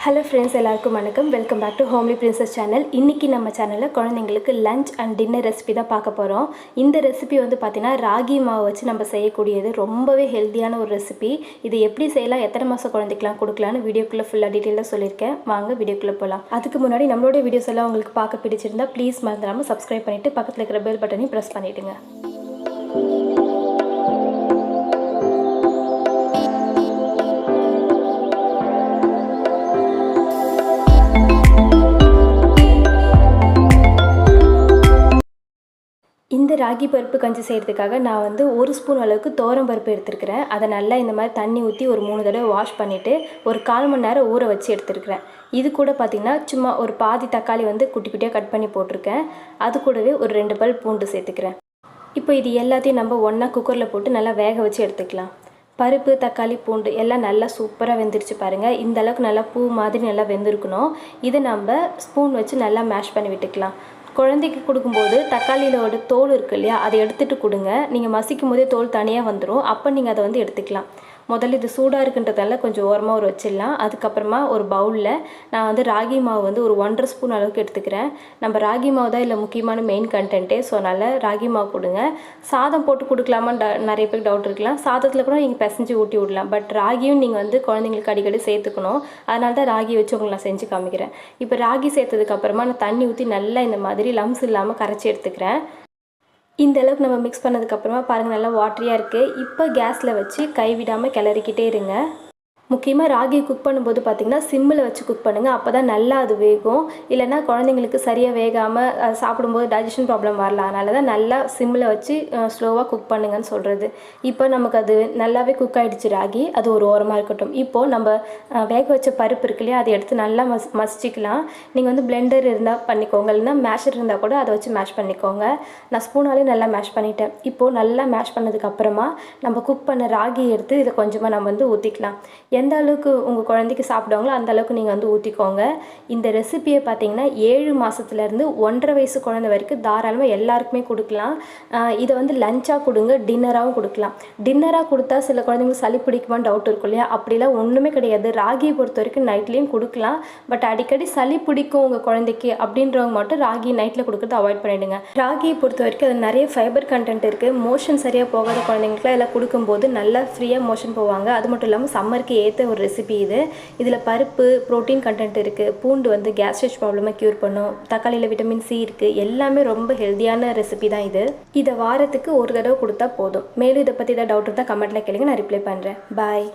Hello friends, எல்லாருக்கும் வணக்கம். Welcome back to homely princess channel. இன்றைக்கி நம்ம சேனலில் குழந்தைங்களுக்கு லஞ்ச் அண்ட் டின்னர் ரெசிபி தான் பார்க்க போகிறோம். இந்த ரெசிபி வந்து பார்த்திங்கன்னா ராகி மாவு வச்சு நம்ம செய்யக்கூடியது ரொம்பவே ஹெல்த்தியான ஒரு ரெசிபி. இது எப்படி செய்யலாம், எத்தனை மாதம் குழந்தைக்கலாம் கொடுக்கலான்னு வீடியோக்குள்ளே ஃபுல்லாக டீட்டெயிலாக சொல்லியிருக்கேன். வாங்க வீடியோக்குள்ளே போகலாம். அதுக்கு முன்னாடி நம்மளோட வீடியோஸ் எல்லாம் உங்களுக்கு பார்க்க பிடிச்சிருந்தா ப்ளீஸ் மறந்துடாமல் சப்ஸ்கிரைப் பண்ணிவிட்டு பக்கத்தில் இருக்கிற பெல் பட்டனையும் ப்ரெஸ் பண்ணிவிடுங்க. இந்த ராகி பருப்பு கஞ்சி செய்கிறதுக்காக நான் வந்து 1 ஸ்பூன் அளவுக்கு தோரம் பருப்பு எடுத்துருக்கிறேன். அதை நல்லா இந்த மாதிரி தண்ணி ஊற்றி ஒரு 3 தடவை வாஷ் பண்ணிவிட்டு ஒரு 1/4 மணி நேரம் ஊற வச்சு எடுத்துருக்கிறேன். இது கூட பார்த்திங்கன்னா சும்மா ஒரு பாதி தக்காளி வந்து குட்டி குட்டியாக கட் பண்ணி போட்டிருக்கேன். அது கூடவே ஒரு 2 பல் பூண்டு சேர்த்துக்கிறேன். இப்போ இது எல்லாத்தையும் நம்ம ஒன்றா குக்கரில் போட்டு நல்லா வேக வச்சு எடுத்துக்கலாம். பருப்பு, தக்காளி, பூண்டு எல்லாம் நல்லா சூப்பராக வெந்துருச்சு பாருங்கள். இந்த அளவுக்கு நல்லா பூ மாதிரி நல்லா வெந்திருக்கணும். இதை நம்ம ஸ்பூன் வச்சு நல்லா மேஷ் பண்ணி விட்டுக்கலாம். குழந்தைக்கு கொடுக்கும்போது தக்காளியோட தோல் இருக்குது இல்லையா, அதை எடுத்துகிட்டு கொடுங்க. நீங்கள் மசிக்கும் போதே தோல் தனியாக வந்துடும். அப்போ நீங்கள் அதை வந்து எடுத்துக்கலாம். முதல்ல இது சூடாக இருக்குன்றதால கொஞ்சம் ஓரமாக ஒரு வச்சிடலாம். அதுக்கப்புறமா ஒரு பவுலில் நான் வந்து ராகி மாவு வந்து ஒரு 1.5 ஸ்பூன் அளவுக்கு எடுத்துக்கிறேன். நம்ம ராகி மாவு தான் இல்லை முக்கியமான மெயின் கண்டென்ட்டே. ஸோ அதனால் ராகி மாவு கொடுங்க. சாதம் போட்டு கொடுக்கலாமான்னு நிறைய பேருக்கு டவுட் இருக்கலாம். சாதத்தில் கூட நீங்கள் பிசைஞ்சு ஊட்டி விடலாம். பட் ராகியும் நீங்கள் வந்து குழந்தைங்களுக்கு அடிக்கடி சேர்த்துக்கணும். அதனால தான் ராகி வச்சு உங்களுக்கு நான் செஞ்சு காமிக்கிறேன். இப்போ ராகி சேர்த்ததுக்கப்புறமா நான் தண்ணி ஊற்றி நல்லா இந்த மாதிரி லம்ஸ் இல்லாமல் கரைச்சி எடுத்துக்கிறேன். இந்த அளவுக்கு நம்ம மிக்ஸ் பண்ணதுக்கப்புறமா பாருங்கள் நல்லா வாட்டரியாக இருக்குது. இப்போ கேஸில் வச்சு கைவிடாமல் கிளறிக்கிட்டே இருங்க. முக்கியமாக ராகி குக் பண்ணும்போது பார்த்திங்கன்னா சிம்மில் வச்சு குக் பண்ணுங்கள். அப்போ தான் நல்லா அது வேகும். இல்லைனா குழந்தைங்களுக்கு சரியாக வேகாமல் சாப்பிடும்போது டைஜஷன் ப்ராப்ளம் வரலாம். அதனால தான் நல்லா சிம்மில் வச்சு ஸ்லோவாக குக் பண்ணுங்கன்னு சொல்கிறது. இப்போ நமக்கு அது நல்லாவே குக் ஆகிடுச்சு ராகி. அது ஒரு ஓரமாக இருக்கட்டும். இப்போது நம்ம வேக வச்ச பருப்பு இருக்கு இல்லையா, அதை எடுத்து நல்லா மசிச்சிக்கலாம். நீங்கள் வந்து பிளெண்டர் இருந்தால் பண்ணிக்கோங்க, இல்லைனா மேஷர் இருந்தால் கூட அதை வச்சு மேஷ் பண்ணிக்கோங்க. நான் ஸ்பூனாலே நல்லா மேஷ் பண்ணிட்டேன். இப்போது நல்லா மேஷ் பண்ணதுக்கப்புறமா நம்ம குக் பண்ண ராகி எடுத்து இதை கொஞ்சமாக நம்ம வந்து ஊற்றிக்கலாம். எந்த அளவுக்கு உங்கள் குழந்தைக்கு சாப்பிடுவாங்களோ அந்த அளவுக்கு நீங்கள் வந்து ஊற்றிக்கோங்க. இந்த ரெசிபியை பார்த்தீங்கன்னா 7 மாதத்துலேருந்து 1.5 வயசு குழந்தை வரைக்கும் தாராளமாக எல்லாருக்குமே கொடுக்கலாம். இதை வந்து லஞ்சாக கொடுங்க, டின்னராகவும் கொடுக்கலாம். டின்னராக கொடுத்தா சில குழந்தைங்களுக்கு சளி பிடிக்குமான்னு டவுட் இருக்கும் இல்லையா, அப்படிலாம் ஒன்றுமே கிடையாது. ராகியை பொறுத்த வரைக்கும் நைட்லேயும் கொடுக்கலாம். பட் அடிக்கடி சளி பிடிக்கும் உங்கள் குழந்தைக்கு அப்படின்றவங்க மட்டும் ராகி நைட்டில் கொடுக்குறது அவாய்ட் பண்ணிவிடுங்க. ராகியை பொறுத்த வரைக்கும் அது நிறைய ஃபைபர் கண்டென்ட் இருக்குது. மோஷன் சரியாக போகாத குழந்தைங்களுக்குலாம் எல்லாம் கொடுக்கும்போது நல்லா ஃப்ரீயாக மோஷன் போவாங்க. அது மட்டும் இல்லாமல் சம்மருக்கு ஏற்ற ஒரு ரெசிபி இது. இதில் பருப்பு புரோட்டீன் கண்டென்ட் இருக்குது. பூண்டு வந்து கேஸ்ட்ரிக் ப்ராப்ளமை க்யூர் பண்ணும். தக்காளியில் விட்டமின் சி இருக்குது. எல்லாமே ரொம்ப ஹெல்த்தியான ரெசிபி தான் இது. இதை வாரத்துக்கு ஒரு தடவை கொடுத்தா போதும். மேலும் இதை பற்றி ஏதாவது டவுட் இருந்தால் கமெண்ட்டில் கேளுங்க, நான் ரிப்ளை பண்ணுறேன். பாய்.